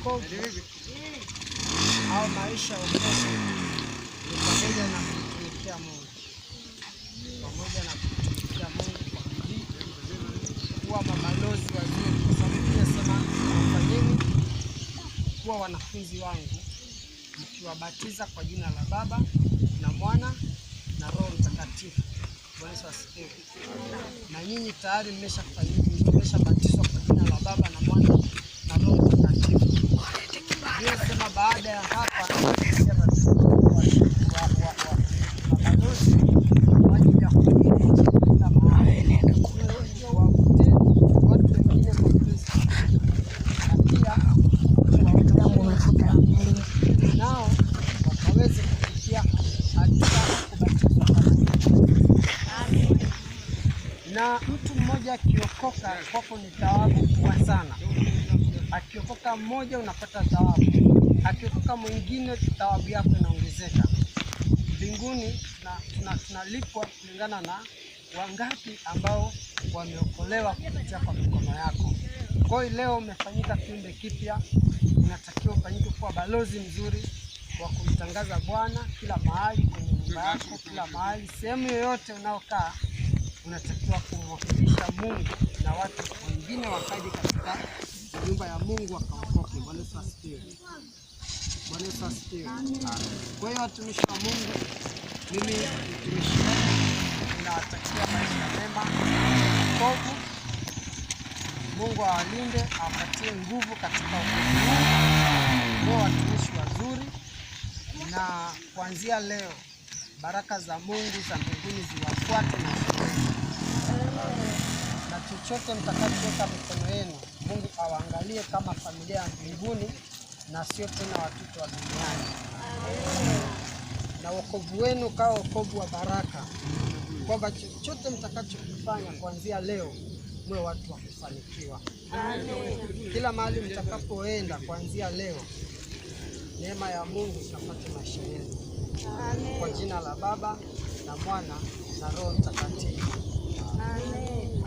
wokovu au maisha ya wokovu ni pamoja na kumtumikia Mungu, pamoja na kumtumikia Mungu kwa bidii, kuwa mabalozi wazuri, kwa sababu nimesema wafanyeni kuwa wanafunzi wangu, mkiwabatiza kwa jina la Baba na Mwana na Roho Mtakatifu. Bwana Yesu asifiwe. Na nyinyi tayari mmeshabatizwa kwa jina la Baba na Mwana na Roho Mtakatifu. Ndio sema baada ya hapa mabalozi kwa ajili ya kuhubiri kila mahali, watu wengine kwa Kristo, na pia nao wakaweze kufikia hatua kubatizwa. Na mtu mmoja akiokoka, kwako ni thawabu kubwa sana. Akiokoka mmoja unapata thawabu, akiokoka mwingine thawabu yako inaongezeka mbinguni, na tunalipwa kulingana na wangapi ambao wameokolewa kupitia kwa mikono yako. Kwa hiyo leo umefanyika kiumbe kipya, unatakiwa ufanyike kuwa balozi mzuri wa kumtangaza Bwana kila mahali, kwenye nyumba yako, kila mahali, sehemu yoyote unaokaa unatakiwa kumwakilisha Mungu, na watu wengine wakaje katika nyumba ya Mungu wakaokoke. Bwana Yesu asifiwe. Bwana Yesu asifiwe. Kwa hiyo watumishi wa Mungu, mimi mtumishi wenu ninawatakia maisha mema, wokovu. Mungu awalinde, awapatie nguvu katika wokovu huu. Kwa watumishi wazuri, na kuanzia leo baraka za Mungu za mbinguni ziwafuate na chochote mtakachoweka mikono yenu, Mungu awaangalie kama familia ya mbinguni na sio tena watoto wa duniani. Na wokovu wenu kawa wokovu wa baraka, kwamba chochote mtakachokifanya kuanzia leo mwe watu wa kufanikiwa. Kila mahali mtakapoenda kuanzia leo, neema ya Mungu itapata maisha yenu. Kwa jina la Baba na Mwana na Roho Mtakatifu. Amen.